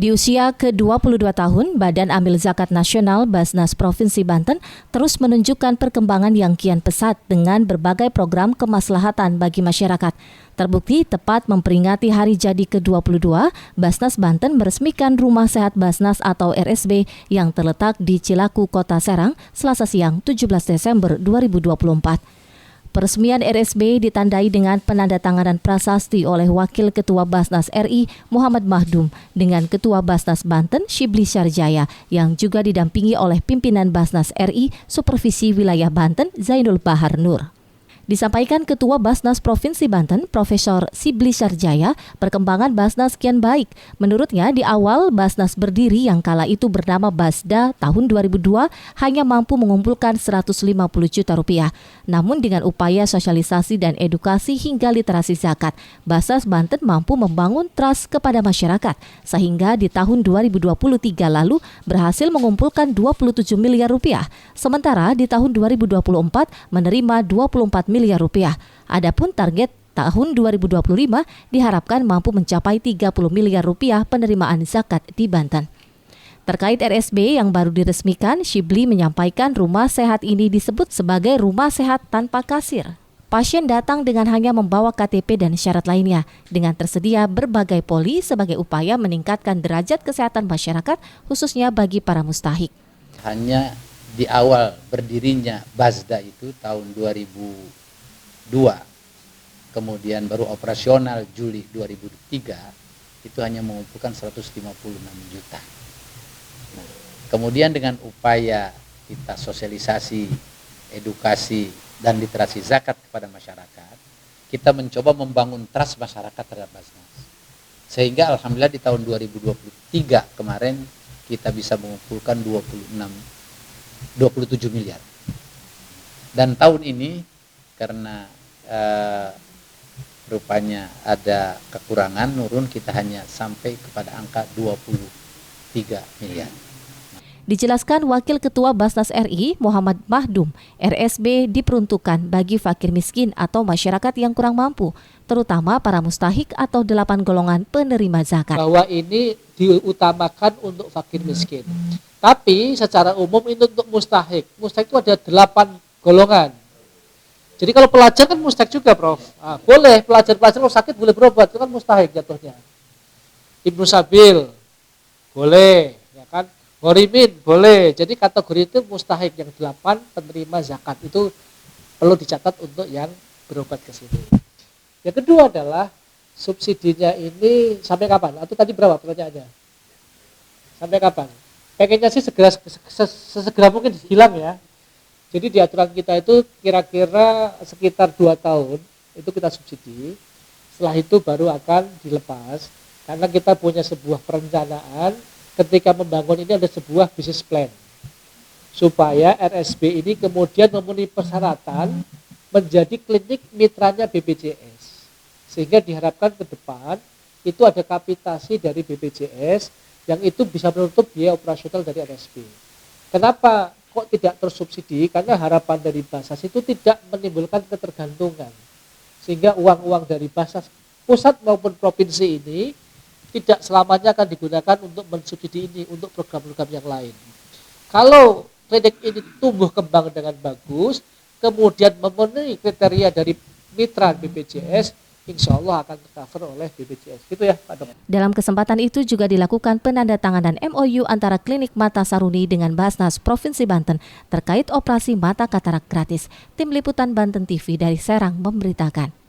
Di usia ke-22 tahun, Badan Amil Zakat Nasional Basnas Provinsi Banten terus menunjukkan perkembangan yang kian pesat dengan berbagai program kemaslahatan bagi masyarakat. Terbukti tepat memperingati hari jadi ke-22, Basnas Banten meresmikan Rumah Sehat Basnas atau RSB yang terletak di Cilaku, Kota Serang, Selasa siang 17 Desember 2024. Peresmian RSB ditandai dengan penandatanganan prasasti oleh Wakil Ketua Basnas RI Muhammad Mahdum dengan Ketua Basnas Banten Shibli Syarjaya yang juga didampingi oleh pimpinan Basnas RI Supervisi Wilayah Banten Zainul Bahar Nur. Disampaikan Ketua Basnas Provinsi Banten, Profesor Shibli Syarjaya, perkembangan Basnas kian baik. Menurutnya, di awal Basnas berdiri yang kala itu bernama Basda tahun 2002 hanya mampu mengumpulkan 150 juta rupiah. Namun dengan upaya sosialisasi dan edukasi hingga literasi zakat, Basnas Banten mampu membangun trust kepada masyarakat. Sehingga di tahun 2023 lalu berhasil mengumpulkan 27 miliar rupiah. Sementara di tahun 2024 menerima 24 miliar rupiah. Adapun target tahun 2025 diharapkan mampu mencapai 30 miliar rupiah penerimaan zakat di Banten. Terkait RSB yang baru diresmikan, Shibli menyampaikan rumah sehat ini disebut sebagai rumah sehat tanpa kasir. Pasien datang dengan hanya membawa KTP dan syarat lainnya, dengan tersedia berbagai poli sebagai upaya meningkatkan derajat kesehatan masyarakat, khususnya bagi para mustahik. Hanya di awal berdirinya Basda itu tahun 2002, kemudian baru operasional Juli 2003, itu hanya mengumpulkan 156 juta. Nah, kemudian dengan upaya kita sosialisasi, edukasi, dan literasi zakat kepada masyarakat, kita mencoba membangun trust masyarakat terhadap Basnas. Sehingga alhamdulillah di tahun 2023 kemarin kita bisa mengumpulkan 27 miliar. Dan tahun ini karena rupanya ada kekurangan, nurun, kita hanya sampai kepada angka 23 miliar. Dijelaskan Wakil Ketua Basnas RI Muhammad Mahdum, RSB diperuntukkan bagi fakir miskin atau masyarakat yang kurang mampu, terutama para mustahik atau 8 golongan penerima zakat. Bahwa ini diutamakan untuk fakir miskin. Tapi secara umum ini untuk mustahik. Mustahik itu ada 8 golongan. Jadi kalau pelajar kan mustahik juga, Prof. Nah, boleh pelajar-pelajar kalau sakit boleh berobat, itu kan mustahik jatuhnya. Ibnu Sabil boleh, ya kan? Ghorimin boleh. Jadi kategori itu mustahik yang 8 penerima zakat. Itu perlu dicatat untuk yang berobat ke sini. Yang kedua adalah subsidinya ini sampai kapan? Atau tadi berapa pertanyaannya? Sampai kapan? Pengennya sih sesegera mungkin hilang ya. Jadi di aturan kita itu kira-kira sekitar 2 tahun itu kita subsidi. Setelah itu baru akan dilepas. Karena kita punya sebuah perencanaan ketika membangun ini ada sebuah business plan. Supaya RSB ini kemudian memenuhi persyaratan menjadi klinik mitranya BPJS. Sehingga diharapkan ke depan itu ada kapitasi dari BPJS yang itu bisa menutup biaya operasional dari RSB. Kenapa kok tidak tersubsidi? Karena harapan dari Basnas itu tidak menimbulkan ketergantungan. Sehingga uang-uang dari Basnas pusat maupun provinsi ini tidak selamanya akan digunakan untuk mensubsidi ini untuk program-program yang lain. Kalau klinik ini tumbuh kembang dengan bagus, kemudian memenuhi kriteria dari mitra BPJS, insya Allah akan tercover oleh BPJS. Gitu ya, Pak Dok. Dalam kesempatan itu juga dilakukan penandatanganan MOU antara Klinik Mata Saruni dengan Basnas Provinsi Banten terkait operasi mata katarak gratis. Tim Liputan Banten TV dari Serang memberitakan.